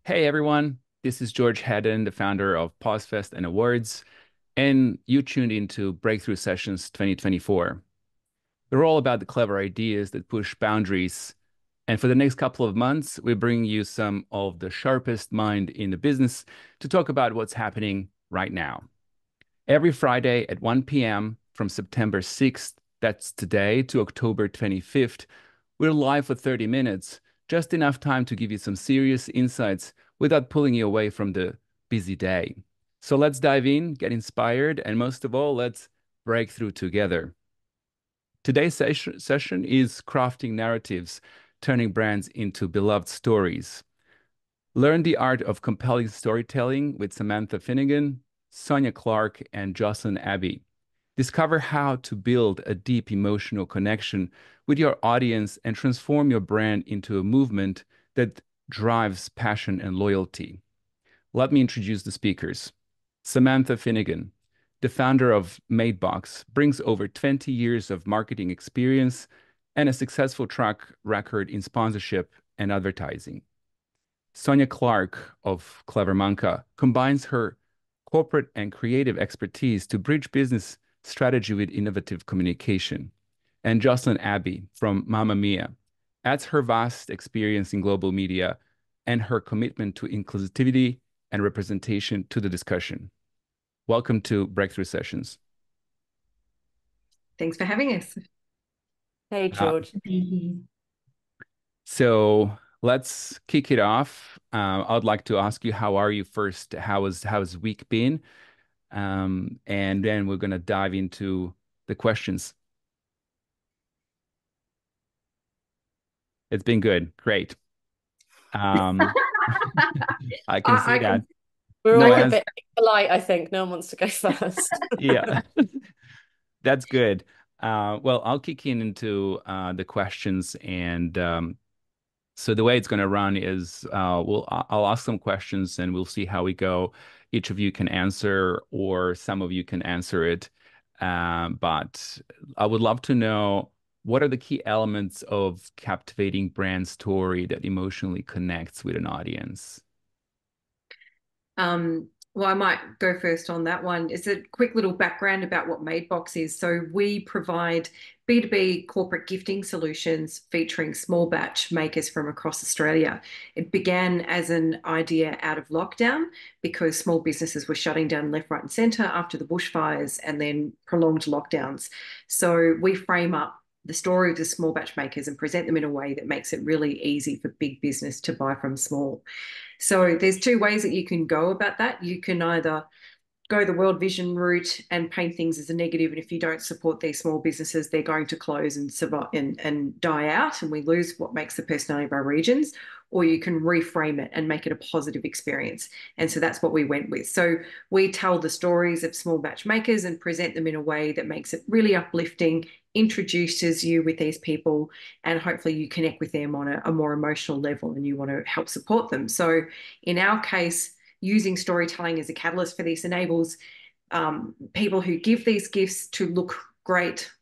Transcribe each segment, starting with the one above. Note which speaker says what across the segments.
Speaker 1: Hey everyone, this is George Haddon, the founder of PauseFest and Awards, and you tuned into Breakthrough Sessions 2024. They're all about the clever ideas that push boundaries. And for the next couple of months, we bring you some of the sharpest mind in the business to talk about what's happening right now. Every Friday at 1 p.m. from September 6th, that's today, to October 25th, we're live for 30 minutes, just enough time to give you some serious insights without pulling you away from the busy day. So let's dive in, get inspired, and most of all, let's break through together. Today's session is crafting narratives, turning brands into beloved stories. Learn the art of compelling storytelling with Samantha Finnegan, Sonia Clarke, and Jocelyn Abbey. Discover how to build a deep emotional connection with your audience and transform your brand into a movement that drives passion and loyalty. Let me introduce the speakers. Samantha Finnegan, the founder of Madebox, brings over 20 years of marketing experience and a successful track record in sponsorship and advertising. Sonia Clarke of Clever Manka combines her corporate and creative expertise to bridge business strategy with innovative communication. And Jocelyn Abbey from Mamma Mia adds her vast experience in global media and her commitment to inclusivity and representation to the discussion. Welcome to Breakthrough Sessions.
Speaker 2: Thanks for having us.
Speaker 3: Hey,
Speaker 1: Uh,
Speaker 3: George.
Speaker 1: so let's kick it off. I'd like to ask you, how are you first? How's week been? And then we're gonna dive into the questions. It's been good. Great. Um, I can see
Speaker 2: I
Speaker 1: that.
Speaker 2: can
Speaker 3: We're
Speaker 1: No
Speaker 3: all a
Speaker 1: answer.
Speaker 3: bit polite, I think. No one wants to go first.
Speaker 1: Yeah, that's good. Well, I'll kick in into the questions, and so the way it's going to run is I'll ask some questions, and we'll see how we go. Each of you can answer, or some of you can answer it. But I would love to know, what are the key elements of captivating brand story that emotionally connects with an audience?
Speaker 2: well, I might go first on that one. It's a quick little background about what Madebox is. So we provide B2B corporate gifting solutions featuring small batch makers from across Australia. It began as an idea out of lockdown because small businesses were shutting down left, right, and centre after the bushfires and then prolonged lockdowns. So we frame up the story of the small batch makers and present them in a way that makes it really easy for big business to buy from small. So there's two ways that you can go about that. You can either go the world vision route and paint things as a negative, and if you don't support these small businesses, they're going to close and survive and die out, and we lose what makes the personality of our regions. Or you can reframe it and make it a positive experience. And so that's what we went with. So we tell the stories of small batch makers and present them in a way that makes it really uplifting, introduces you with these people, and hopefully you connect with them on a more emotional level and you want to help support them. So in our case, using storytelling as a catalyst for this enables people who give these gifts to look great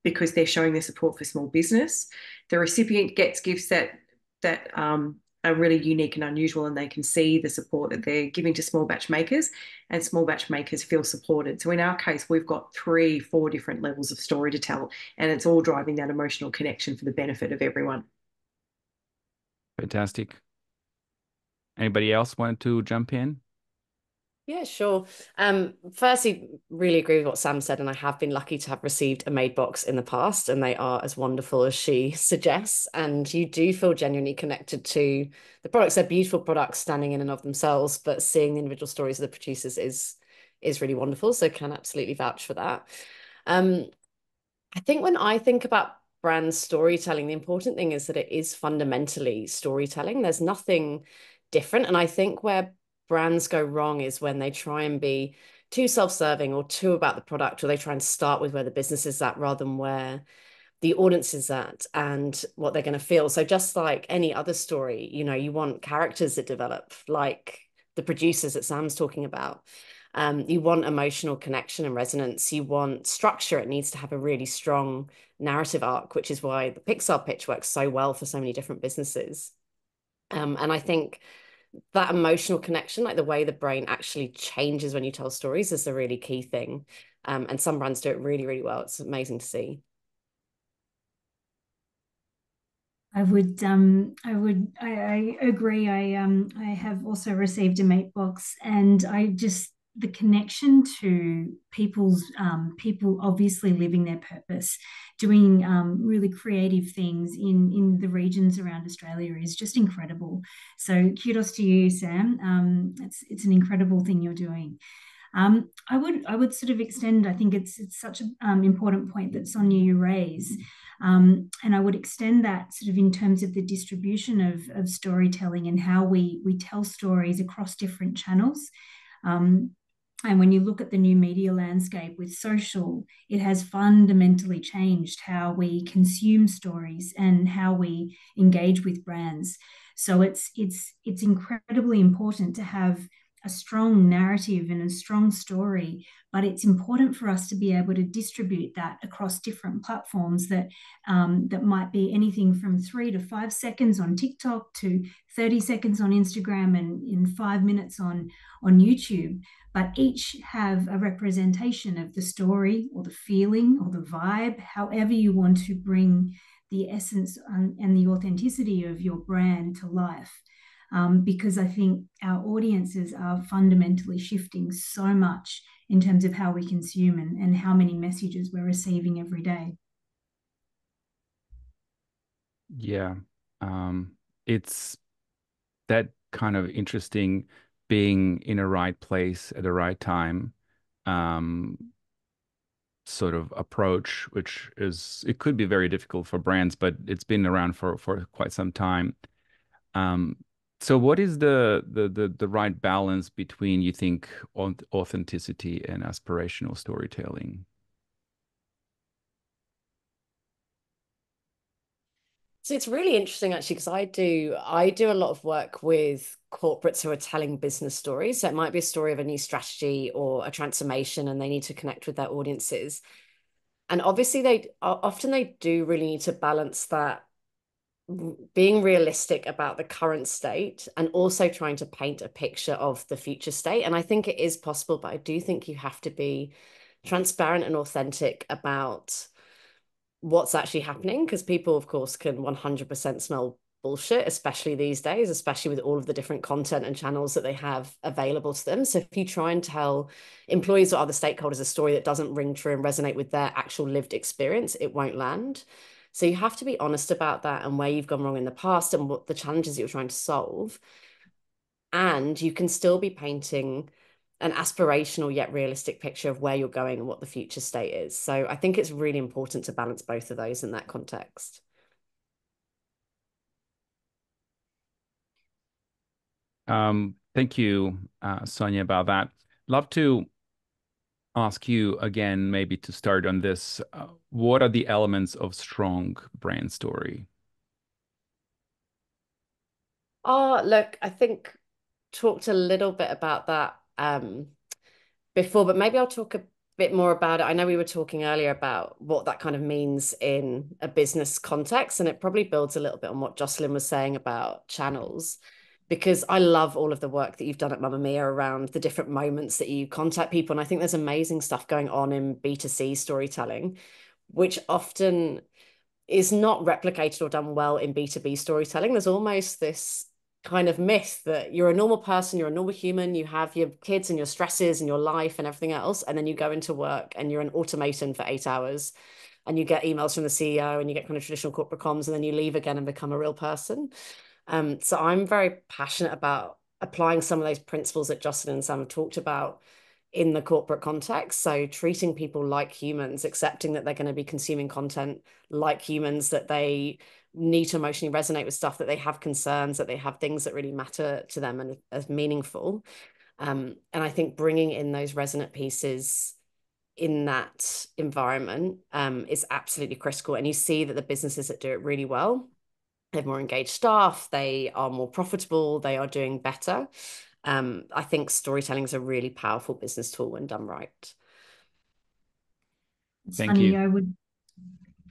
Speaker 2: because they're showing their support for small business. The recipient gets gifts that are really unique and unusual, and they can see the support that they're giving to small batch makers, and small batch makers feel supported. So in our case, we've got 3, 4 different levels of story to tell, and it's all driving that emotional connection for the benefit of everyone.
Speaker 1: Fantastic. Anybody else want to jump in?
Speaker 3: Yeah, sure. Firstly, really agree with what Sam said, and I have been lucky to have received a Made box in the past, and they are as wonderful as she suggests. And you do feel genuinely connected to the products. They're beautiful products standing in and of themselves, but seeing the individual stories of the producers is really wonderful. So can absolutely vouch for that. Um, I think when I think about brand storytelling, the important thing is that it is fundamentally storytelling. There's nothing different. And I think where brands go wrong is when they try and be too self-serving or too about the product, or they try and start with where the business is at rather than where the audience is at and what they're going to feel. So just like any other story, you want characters that develop, like the producers that Sam's talking about. You want emotional connection and resonance. You want structure. It needs to have a really strong narrative arc, which is why the Pixar pitch works so well for so many different businesses. And I think that emotional connection, like the way the brain actually changes when you tell stories, is the really key thing. And some brands do it really, really well. It's amazing to see.
Speaker 4: I agree. I have also received a mate box, and the connection to people obviously living their purpose, doing really creative things in the regions around Australia is just incredible. So kudos to you, Sam. It's an incredible thing you're doing. I would sort of extend. I think it's such an important point that Sonia you raise, and I would extend that sort of in terms of the distribution of storytelling and how we tell stories across different channels. Um, and when you look at the new media landscape with social, it has fundamentally changed how we consume stories and how we engage with brands. So it's incredibly important to have a strong narrative and a strong story, but it's important for us to be able to distribute that across different platforms that might be anything from 3 to 5 seconds on TikTok to 30 seconds on Instagram and in 5 minutes on YouTube, but each have a representation of the story or the feeling or the vibe, however you want to bring the essence and the authenticity of your brand to life. Because I think our audiences are fundamentally shifting so much in terms of how we consume and how many messages we're receiving every day.
Speaker 1: Yeah. It's that kind of interesting being in a right place at the right time, um, sort of approach, which is, it could be very difficult for brands, but it's been around for quite some time. Um, so what is the right balance between, you think, authenticity and aspirational storytelling?
Speaker 3: So it's really interesting actually, because I do a lot of work with corporates who are telling business stories. So it might be a story of a new strategy or a transformation, and they need to connect with their audiences. And obviously they often they do really need to balance that, being realistic about the current state and also trying to paint a picture of the future state. And I think it is possible, but I do think you have to be transparent and authentic about what's actually happening, because people, of course, can 100% smell bullshit, especially these days, especially with all of the different content and channels that they have available to them. So if you try and tell employees or other stakeholders a story that doesn't ring true and resonate with their actual lived experience, it won't land. So you have to be honest about that and where you've gone wrong in the past and what the challenges you're trying to solve. And you can still be painting an aspirational yet realistic picture of where you're going and what the future state is. So I think it's really important to balance both of those in that context.
Speaker 1: Thank you, Sonia, about that. Love to ask you again, maybe to start on this. What are the elements of strong brand story?
Speaker 3: Oh, look, I think talked a little bit about that before, but maybe I'll talk a bit more about it. I know we were talking earlier about what that kind of means in a business context, and it probably builds a little bit on what Jocelyn was saying about channels, because I love all of the work that you've done at Mamma Mia around the different moments that you contact people. And I think there's amazing stuff going on in B2C storytelling, which often is not replicated or done well in B2B storytelling. There's almost this kind of myth that you're a normal person, you're a normal human, you have your kids and your stresses and your life and everything else, and then you go into work and you're an automaton for 8 hours and you get emails from the CEO and you get kind of traditional corporate comms, and then you leave again and become a real person. So I'm very passionate about applying some of those principles that Jocelyn and Sam have talked about in the corporate context. So treating people like humans, accepting that they're going to be consuming content like humans, that they need to emotionally resonate with stuff, that they have concerns, that they have things that really matter to them and as meaningful. And I think bringing in those resonant pieces in that environment is absolutely critical. And you see that the businesses that do it really well, they have more engaged staff, they are more profitable, they are doing better. I think storytelling is a really powerful business tool when done right.
Speaker 1: Thank
Speaker 4: Sunny,
Speaker 1: you.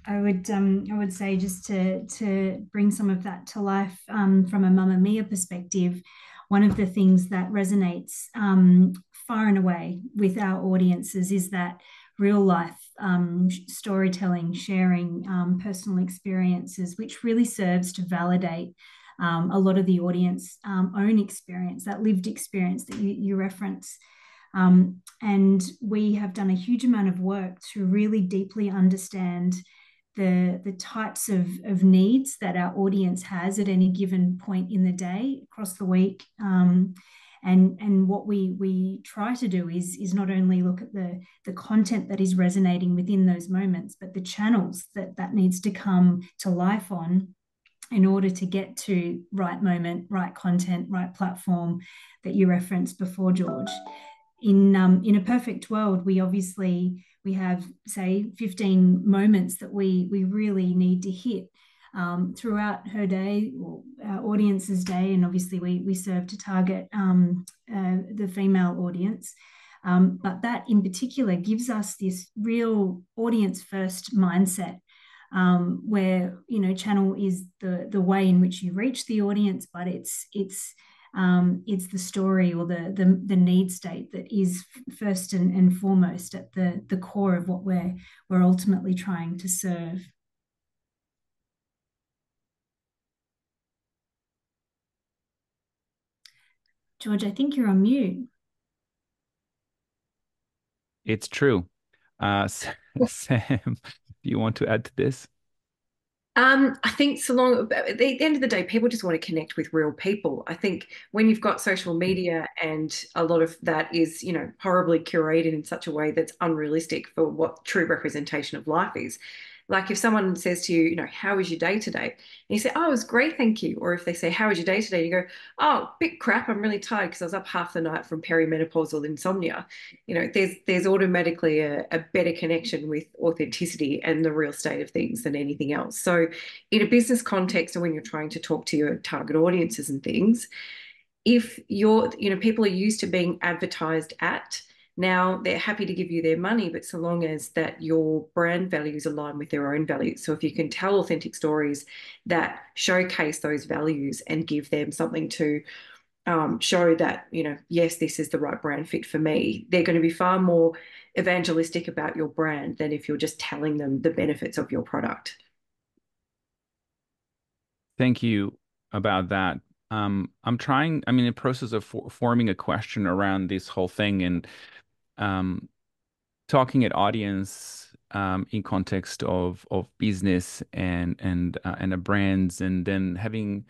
Speaker 4: I would say, just to bring some of that to life, from a Mamma Mia perspective, one of the things that resonates, far and away with our audiences is that real life, storytelling, sharing, personal experiences, which really serves to validate, a lot of the audience, own experience, that lived experience that you reference. And we have done a huge amount of work to really deeply understand the types of needs that our audience has at any given point in the day across the week. And what we try to do is not only look at the content that is resonating within those moments, but the channels that needs to come to life on, in order to get to right moment, right content, right platform that you referenced before, George. In a perfect world, we have, say, 15 moments that we really need to hit, throughout her day, or our audience's day, and obviously we serve to target, the female audience. But that in particular gives us this real audience first mindset, where, channel is the way in which you reach the audience, but it's the story, or the need state, that is first and foremost at the core of what we're ultimately trying to serve. George, I think you're on mute.
Speaker 1: It's true. Sam, do you want to add to this?
Speaker 2: I think so long, at the end of the day, people just want to connect with real people. I think when you've got social media and a lot of that is, horribly curated in such a way that's unrealistic for what true representation of life is. Like if someone says to you, how was your day today? And you say, oh, it was great, thank you. Or if they say, how was your day today? And you go, oh, bit crap, I'm really tired because I was up half the night from perimenopausal insomnia. There's automatically a better connection with authenticity and the real state of things than anything else. So in a business context, and when you're trying to talk to your target audiences and things, if people are used to being advertised at, now they're happy to give you their money, but so long as that your brand values align with their own values. So if you can tell authentic stories that showcase those values and give them something to, show that, yes, this is the right brand fit for me, they're going to be far more evangelistic about your brand than if you're just telling them the benefits of your product.
Speaker 1: Thank you about that. I'm in the process of forming a question around this whole thing, and um, talking at audience, in context of business and a brands, and then having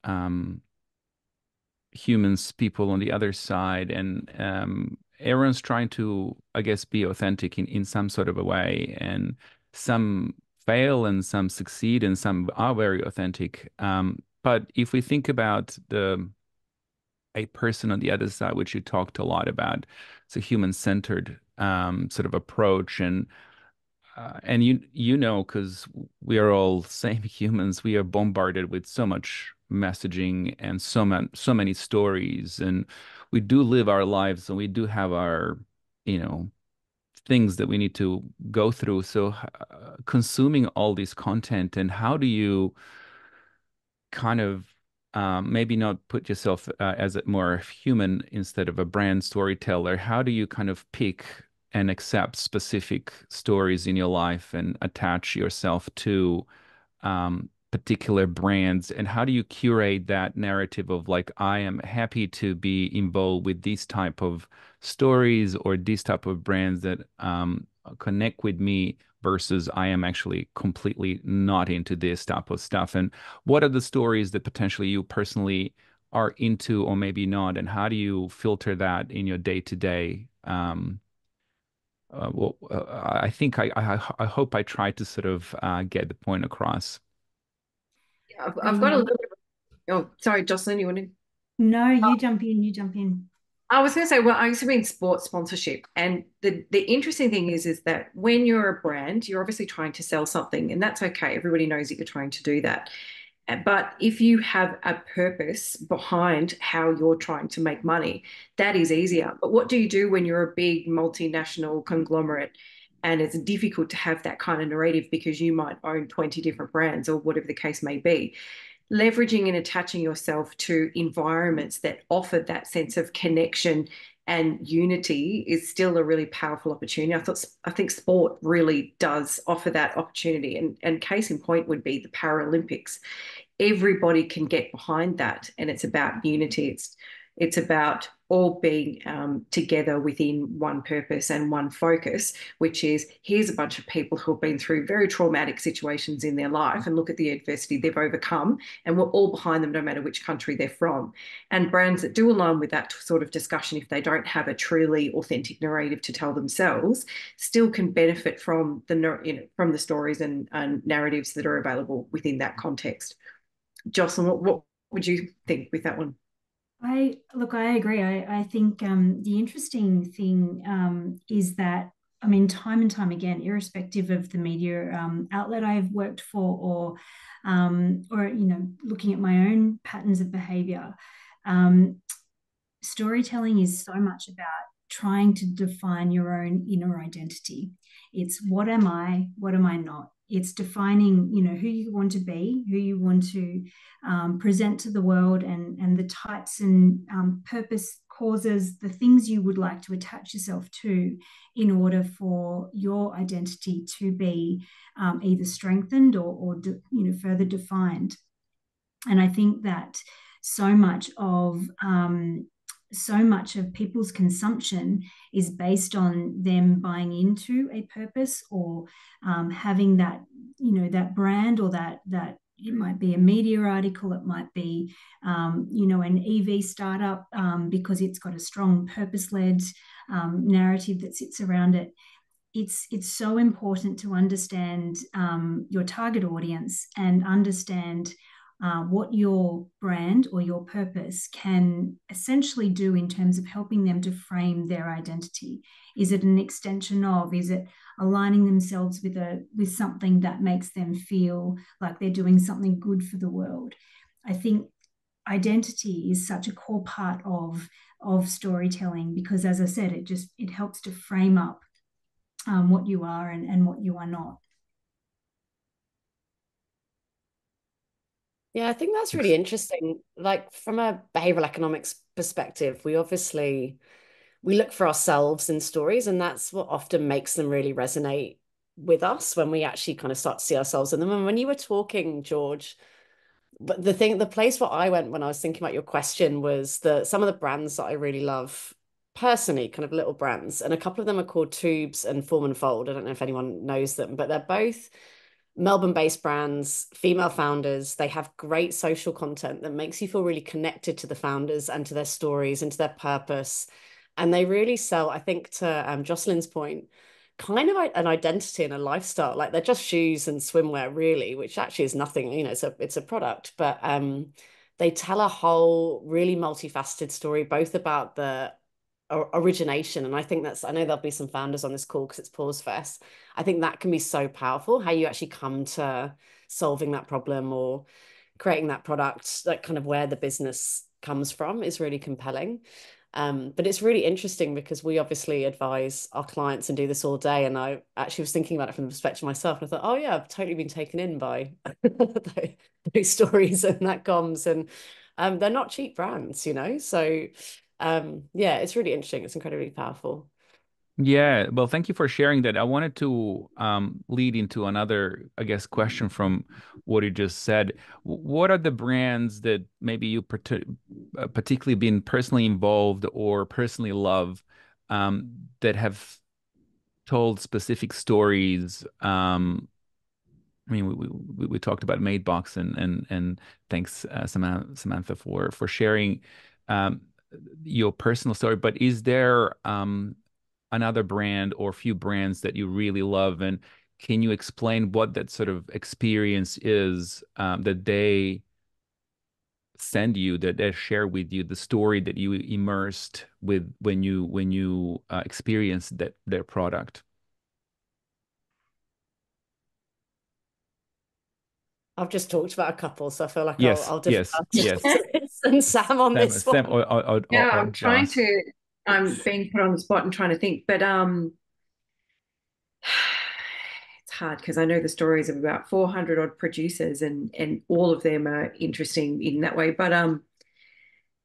Speaker 1: um, humans, people on the other side, and everyone's trying to, I guess, be authentic in some sort of a way, and some fail and some succeed and some are very authentic. But if we think about the a person on the other side, which you talked a lot about, it's a human-centered sort of approach, and because we are all same humans, we are bombarded with so much messaging and so many stories, and we do live our lives, and we do have our, you know, things that we need to go through. So, consuming all this content, and how do you kind of maybe not put yourself as a more human instead of a brand storyteller? How do you kind of pick and accept specific stories in your life and attach yourself to particular brands? And how do you curate that narrative of, like, I am happy to be involved with these type of stories or these type of brands that connect with me, versus I am actually completely not into this type of stuff? And what are the stories that potentially you personally are into or maybe not? And how do you filter that in your day to day? I think I hope I tried to sort of get the point across.
Speaker 2: I've got a little bit oh, sorry, Jocelyn, you want to?
Speaker 4: No, you jump in, you jump in.
Speaker 2: I was going to say, well, I used to be in sports sponsorship, and the interesting thing is that when you're a brand, you're obviously trying to sell something, and that's okay. Everybody knows that you're trying to do that. But if you have a purpose behind how you're trying to make money, that is easier. But what do you do when you're a big multinational conglomerate And it's difficult to have that kind of narrative because you might own 20 different brands or whatever the case may be. Leveraging and attaching yourself to environments that offer that sense of connection and unity is still a really powerful opportunity. I think sport really does offer that opportunity. And case in point would be the Paralympics. Everybody can get behind that, and it's about unity. It's about all being together within one purpose and one focus, which is here's a bunch of people who have been through very traumatic situations in their life and look at the adversity they've overcome, and we're all behind them no matter which country they're from. And brands that do align with that sort of discussion, if they don't have a truly authentic narrative to tell themselves, still can benefit from from the stories and narratives that are available within that context. Jocelyn, what would you think with that one?
Speaker 4: I agree. I think the interesting thing is that, I mean, time and time again, irrespective of the media outlet I've worked for, or looking at my own patterns of behavior, storytelling is so much about trying to define your own inner identity. It's what am I? What am I not? It's defining, who you want to be, who you want to present to the world, and the types and purpose, causes, the things you would like to attach yourself to in order for your identity to be either strengthened or further defined. And I think that so much of people's consumption is based on them buying into a purpose, or having that that brand, or that it might be a media article, it might be an EV startup, because it's got a strong purpose-led narrative that sits around it. It's so important to understand your target audience and understand what your brand or your purpose can essentially do in terms of helping them to frame their identity. Is it an extension of? Is it aligning themselves with something that makes them feel like they're doing something good for the world? I think identity is such a core part of storytelling, because, as I said, it helps to frame up what you are and what you are not.
Speaker 3: Yeah, I think that's really interesting. Like, from a behavioral economics perspective, we look for ourselves in stories, and that's what often makes them really resonate with us when we actually kind of start to see ourselves in them. And when you were talking, George, but the place where I went when I was thinking about your question was some of the brands that I really love personally, kind of little brands, and a couple of them are called Tubes and Form and Fold. I don't know if anyone knows them, but they're both Melbourne-based brands, female founders. They have great social content that makes you feel really connected to the founders and to their stories and to their purpose. And they really sell, I think, to Jocelyn's point, kind of an identity and a lifestyle. Like, they're just shoes and swimwear, really, which actually is nothing. It's a product, but they tell a whole really multifaceted story, both about the origination. And I think I know there'll be some founders on this call because it's Pause Fest. I think that can be so powerful, how you actually come to solving that problem or creating that product, like kind of where the business comes from is really compelling. But it's really interesting because we obviously advise our clients and do this all day. And I actually was thinking about it from the perspective of myself. And I thought, oh yeah, I've totally been taken in by those stories and that comms. And they're not cheap brands, So yeah, it's really interesting. It's incredibly powerful.
Speaker 1: Yeah, well, thank you for sharing that. I wanted to lead into another, I guess, question from what you just said. What are the brands that maybe you particularly been personally involved or personally love, that have told specific stories? I mean, we talked about Madebox, and thanks, Samantha, for sharing um, your personal story. But is there another brand or few brands that you really love, and can you explain what that sort of experience is, that they send you, that they share with you, the story that you immersed with when you experienced their product?
Speaker 3: I've just talked about a couple, so I feel like
Speaker 1: Yes,
Speaker 3: I'll defer
Speaker 1: yes,
Speaker 3: to
Speaker 1: yes.
Speaker 3: Chris and Sam on this
Speaker 1: Sam,
Speaker 3: one.
Speaker 2: Yeah,
Speaker 1: or
Speaker 2: I'm trying
Speaker 1: Joss.
Speaker 2: to, I'm being put on the spot and trying to think, but hard because I know the stories of about 400 odd producers, and all of them are interesting in that way. But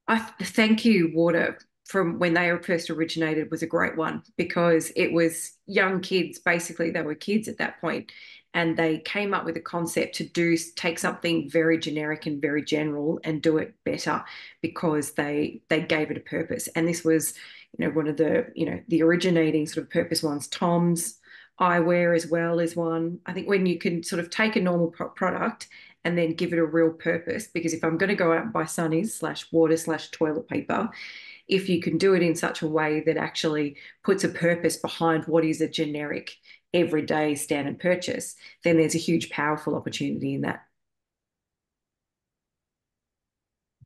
Speaker 2: I thank you, Water, from when they first originated was a great one because it was young kids. Basically, they were kids at that point, and they came up with a concept to take something very generic and very general and do it better because they gave it a purpose. And this was, one of the the originating sort of purpose ones. Tom's eyewear as well is one. I think when you can sort of take a normal product and then give it a real purpose. Because if I'm going to go out and buy sunnies slash water slash toilet paper, if you can do it in such a way that actually puts a purpose behind what is a generic, everyday standard purchase, then there's a huge, powerful opportunity in that.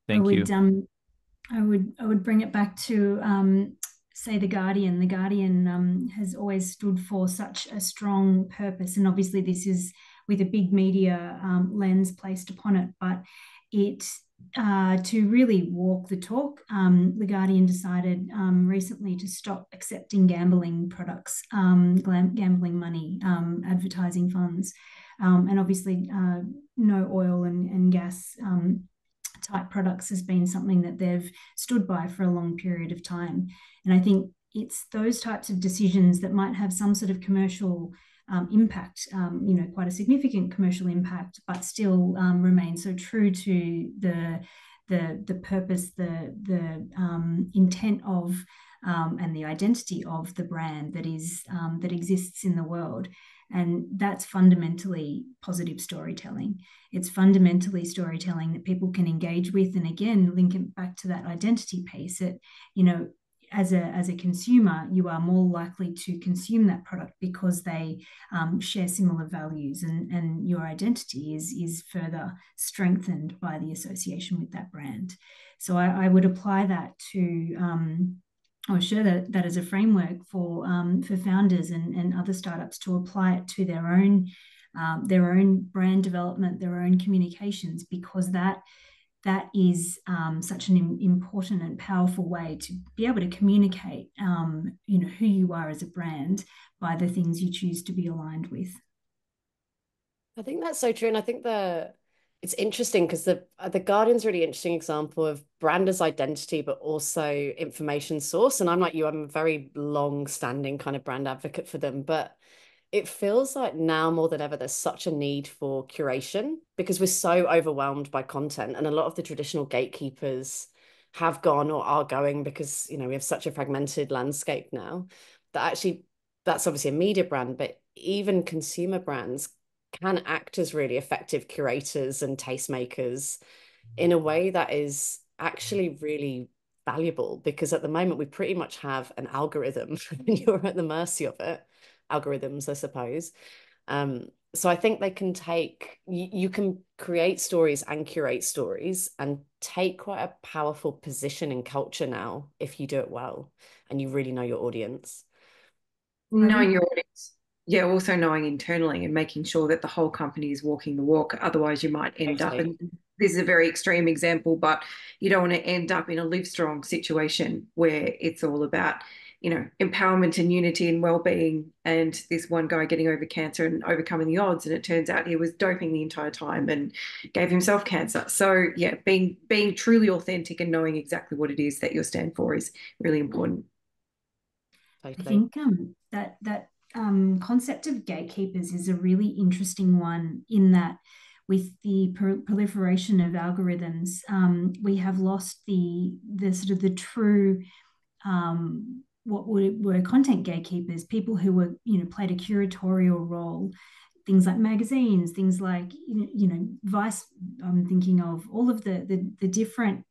Speaker 1: Thank you.
Speaker 4: I would bring it back to say The Guardian. The Guardian has always stood for such a strong purpose, and obviously this is with a big media lens placed upon it, but it to really walk the talk, The Guardian decided recently to stop accepting gambling products, gambling money, advertising funds, and obviously no oil and gas type products has been something that they've stood by for a long period of time. And I think it's those types of decisions that might have some sort of commercial impact, quite a significant commercial impact, but still remain so true to the purpose, the intent of and the identity of the brand that exists in the world. And that's fundamentally positive storytelling. It's fundamentally storytelling that people can engage with. And again, link it back to that identity piece. As a consumer, you are more likely to consume that product because they share similar values, and your identity is further strengthened by the association with that brand. So I would apply that to or share that as a framework for founders and other startups to apply it to their own brand development, their own communications, because that is such an important and powerful way to be able to communicate, who you are as a brand by the things you choose to be aligned with.
Speaker 3: I think that's so true, and I think it's interesting because the Guardian's a really interesting example of brand as identity, but also information source. And I'm like you, I'm a very long-standing kind of brand advocate for them, but it feels like now more than ever, there's such a need for curation because we're so overwhelmed by content. And a lot of the traditional gatekeepers have gone or are going because, we have such a fragmented landscape now that actually that's obviously a media brand, but even consumer brands can act as really effective curators and tastemakers in a way that is actually really valuable, because at the moment we pretty much have an algorithm and you're at the mercy of it. Algorithms, I suppose. So I think they can you can create stories and curate stories and take quite a powerful position in culture now if you do it well and you really know your audience.
Speaker 2: Knowing your audience. Yeah, also knowing internally and making sure that the whole company is walking the walk. Otherwise, you might end up, and this is a very extreme example, but you don't want to end up in a Livestrong situation where it's all about, empowerment and unity and well-being, and this one guy getting over cancer and overcoming the odds, and it turns out he was doping the entire time and gave himself cancer. So yeah, being truly authentic and knowing exactly what it is that you stand for is really important.
Speaker 4: Totally. I think that concept of gatekeepers is a really interesting one, in that with the proliferation of algorithms, we have lost the sort of the true what were content gatekeepers, people who were played a curatorial role. Things like magazines, things like Vice. I'm thinking of all of the different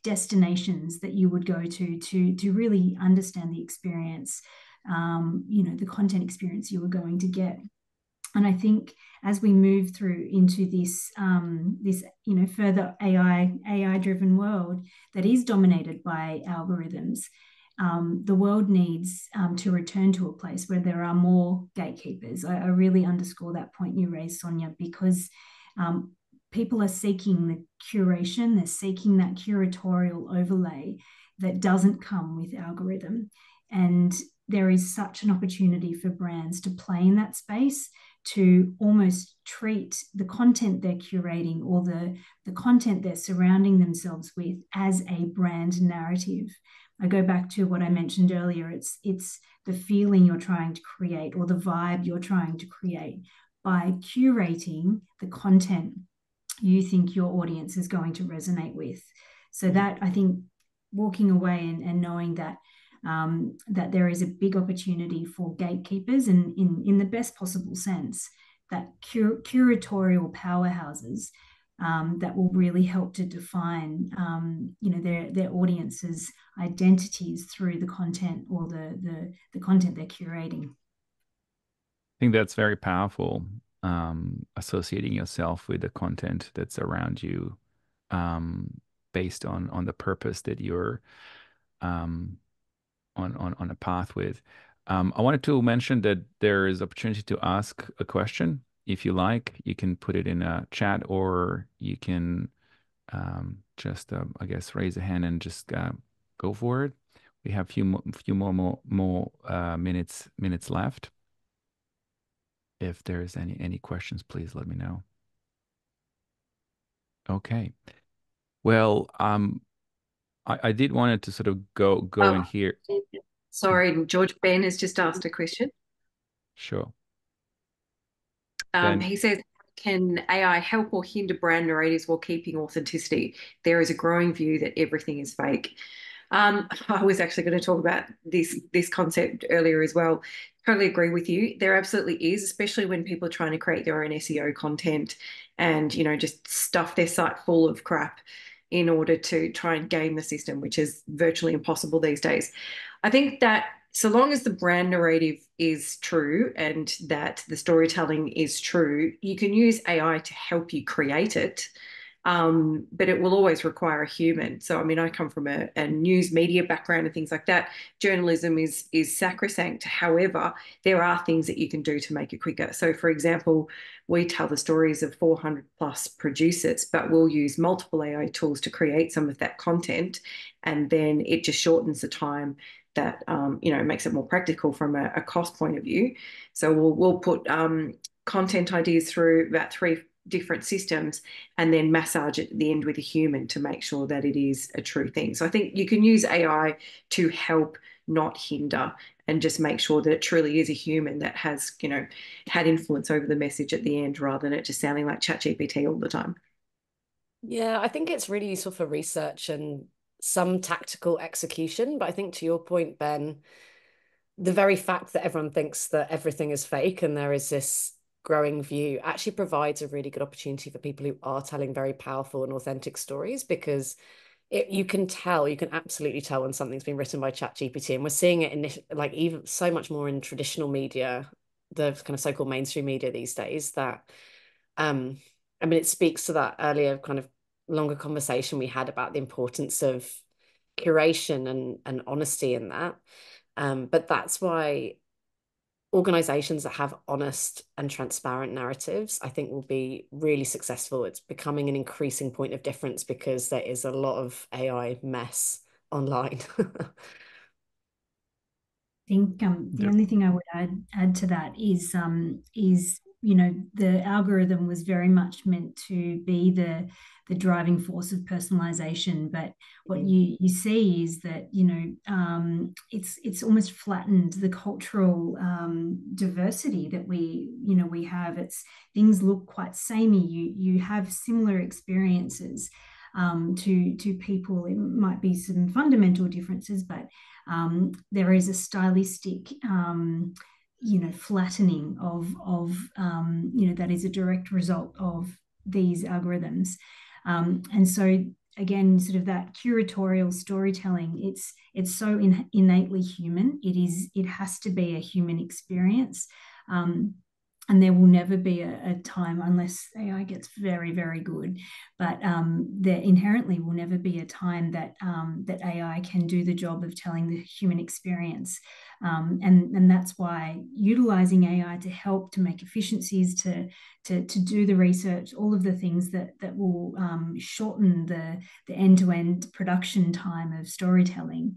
Speaker 4: destinations that you would go to really understand the experience, the content experience you were going to get. And I think as we move through into this further AI driven world that is dominated by algorithms, the world needs to return to a place where there are more gatekeepers. I really underscore that point you raised, Sonia, because people are seeking the curation, they're seeking that curatorial overlay that doesn't come with algorithm. And there is such an opportunity for brands to play in that space, to almost treat the content they're curating or the content they're surrounding themselves with as a brand narrative. I go back to what I mentioned earlier. It's the feeling you're trying to create or the vibe you're trying to create by curating the content you think your audience is going to resonate with. So that, I think, walking away and knowing that that there is a big opportunity for gatekeepers, and in the best possible sense, that curatorial powerhouses that will really help to define their audience's identities through the content or the content they're curating.
Speaker 1: I think that's very powerful, associating yourself with the content that's around you, based on the purpose that you're on a path with. I wanted to mention that there is opportunity to ask a question. If you like, you can put it in a chat, or you can just, I guess, raise a hand and just go for it. We have few more minutes left. If there's any questions, please let me know. Okay. Well, I did wanted to sort of go in here.
Speaker 2: Sorry, George, Ben has just asked a question.
Speaker 1: Sure.
Speaker 2: He says, can AI help or hinder brand narratives while keeping authenticity? There is a growing view that everything is fake. I was actually going to talk about this concept earlier as well. Totally agree with you. There absolutely is, especially when people are trying to create their own SEO content and, just stuff their site full of crap in order to try and game the system, which is virtually impossible these days. I think that so long as the brand narrative is true and that the storytelling is true, you can use AI to help you create it. But it will always require a human. So, I mean, I come from a news media background and things like that. Journalism is sacrosanct. However, there are things that you can do to make it quicker. So, for example, we tell the stories of 400 plus producers, but we'll use multiple AI tools to create some of that content. And then it just shortens the time that, makes it more practical from a cost point of view. So we'll put content ideas through about 3 different systems and then massage it at the end with a human to make sure that it is a true thing. So I think you can use AI to help, not hinder, and just make sure that it truly is a human that has, had influence over the message at the end, rather than it just sounding like ChatGPT all the time.
Speaker 3: Yeah, I think it's really useful for research and some tactical execution. But I think to your point, Ben, the very fact that everyone thinks that everything is fake and there is this growing view actually provides a really good opportunity for people who are telling very powerful and authentic stories, because you can absolutely tell when something's been written by ChatGPT. And we're seeing it in even so much more in traditional media, the kind of so-called mainstream media these days, that it speaks to that earlier kind of longer conversation we had about the importance of curation and honesty in that. But that's why organizations that have honest and transparent narratives, I think, will be really successful. It's becoming an increasing point of difference because there is a lot of AI mess online.
Speaker 4: I think the only thing I would add to that is the algorithm was very much meant to be the driving force of personalization, but what you see is that it's almost flattened the cultural diversity that we have. It's things look quite samey. You have similar experiences to people. It might be some fundamental differences, but there is a stylistic flattening of that is a direct result of these algorithms. And so again, sort of that curatorial storytelling, it's so innately human. It has to be a human experience. and there will never be a time, unless AI gets very, very good, but there inherently will never be a time that that AI can do the job of telling the human experience. And that's why utilizing AI to help to make efficiencies, to do the research, all of the things that will shorten the end-to-end production time of storytelling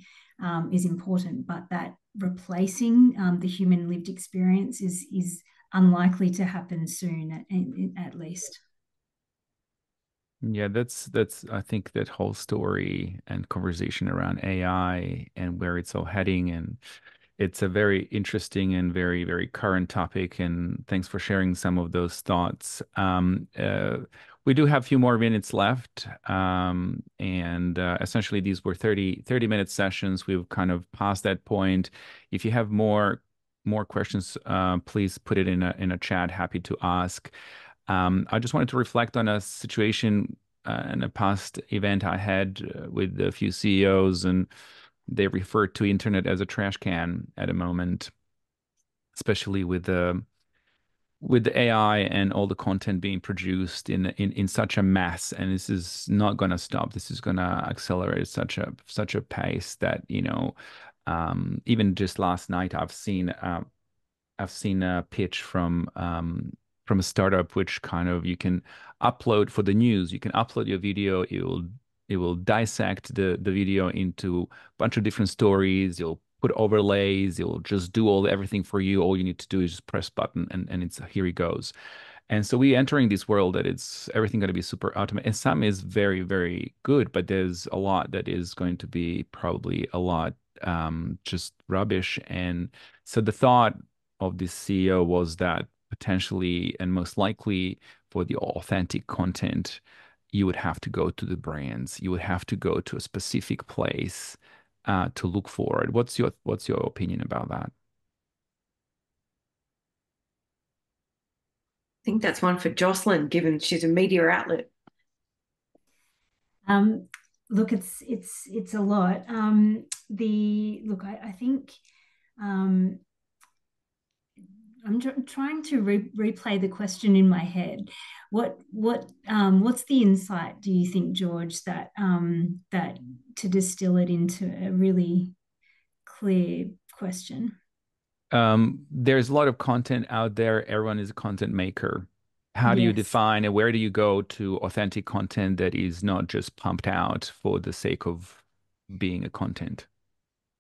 Speaker 4: is important, but that replacing the human lived experience is unlikely to happen soon, at least.
Speaker 1: Yeah, that's I think that whole story and conversation around AI and where it's all heading, and it's a very interesting and very, very current topic. And thanks for sharing some of those thoughts. We do have a few more minutes left. And essentially, these were 30-minute sessions. We've kind of passed that point. If you have more questions, please put it in a chat. Happy to ask. I just wanted to reflect on a situation in a past event I had with a few CEOs, and they refer to internet as a trash can at a moment, especially with the AI and all the content being produced in such a mass. And this is not going to stop. This is going to accelerate at such a pace that, even just last night, I've seen a pitch from a startup, which kind of you can upload for the news. You can upload your video. It will dissect the video into a bunch of different stories. You'll put overlays. You'll just do everything for you. All you need to do is just press button, and it's here it goes. And so we're entering this world that it's everything going to be super automated. And some is very, very good, but there's a lot that is going to be probably a lot just rubbish. And so the thought of this CEO was that potentially and most likely for the authentic content, you would have to go to the brands. You would have to go to a specific place to look for it. What's your opinion about that?
Speaker 2: I think that's one for Jocelyn, given she's a media outlet.
Speaker 4: Look, it's a lot. I think I'm trying to replay the question in my head. What's the insight, do you think, George, that that to distill it into a really clear question?
Speaker 1: There's a lot of content out there. Everyone is a content maker. How do you
Speaker 4: Yes.
Speaker 1: define and where do you go to authentic content that is not just pumped out for the sake of being a content?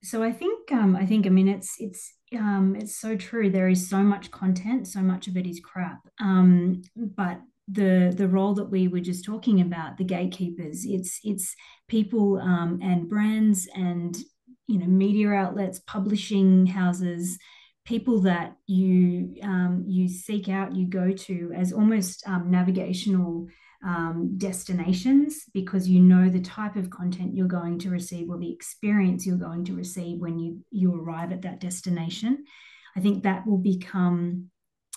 Speaker 4: So I mean it's so true. There is so much content, so much of it is crap. But the role that we were just talking about, the gatekeepers, it's people and brands and media outlets, publishing houses, people that you seek out, you go to as almost navigational destinations, because you know the type of content you're going to receive or the experience you're going to receive when you arrive at that destination. I think that will become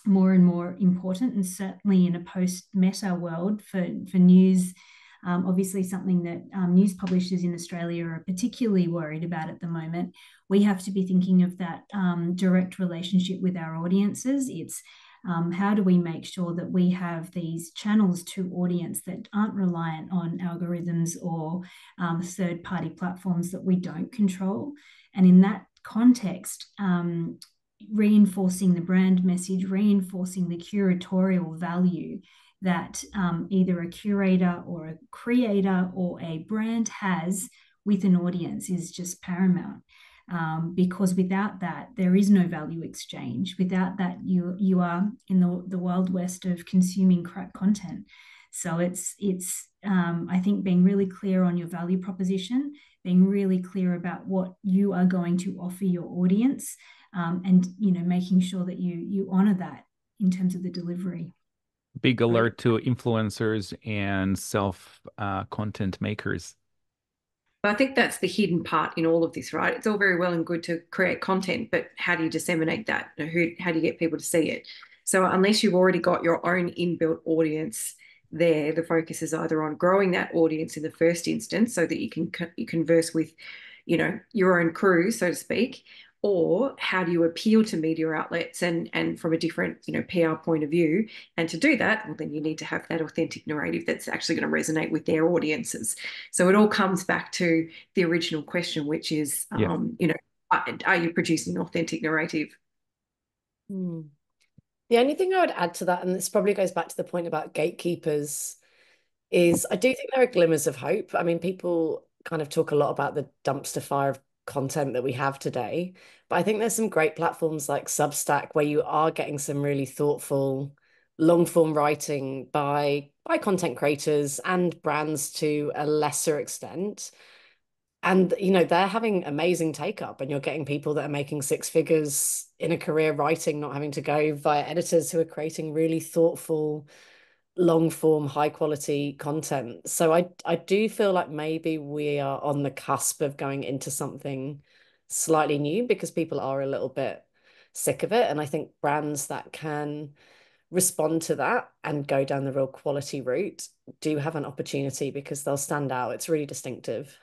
Speaker 4: more and more important, and certainly in a post-meta world for news. Obviously, something that news publishers in Australia are particularly worried about at the moment. We have to be thinking of that direct relationship with our audiences. It's how do we make sure that we have these channels to audience that aren't reliant on algorithms or third-party platforms that we don't control? And in that context, reinforcing the brand message, reinforcing the curatorial value that either a curator or a creator or a brand has with an audience is just paramount. Because without that, there is no value exchange. Without that, you are in the wild west of consuming crap content. So it's I think being really clear on your value proposition, being really clear about what you are going to offer your audience, and making sure that you honor that in terms of the delivery.
Speaker 1: Big alert to influencers and self content makers.
Speaker 2: But I think that's the hidden part in all of this, right? It's all very well and good to create content, but how do you disseminate that? How do you get people to see it? So unless you've already got your own inbuilt audience there, the focus is either on growing that audience in the first instance so that you can converse with, your own crew, so to speak, or how do you appeal to media outlets and from a different, PR point of view? And to do that, well, then you need to have that authentic narrative that's actually going to resonate with their audiences. So it all comes back to the original question, which is, are you producing an authentic narrative?
Speaker 3: The only thing I would add to that, and this probably goes back to the point about gatekeepers, is I do think there are glimmers of hope. I mean, people kind of talk a lot about the dumpster fire of content that we have today, but I think there's some great platforms like Substack where you are getting some really thoughtful long form writing by content creators and brands to a lesser extent. And they're having amazing take up, and you're getting people that are making six figures in a career writing, not having to go via editors who are creating really thoughtful long form high quality content. So I do feel like maybe we are on the cusp of going into something slightly new, because people are a little bit sick of it, and I think brands that can respond to that and go down the real quality route do have an opportunity, because they'll stand out. It's really distinctive.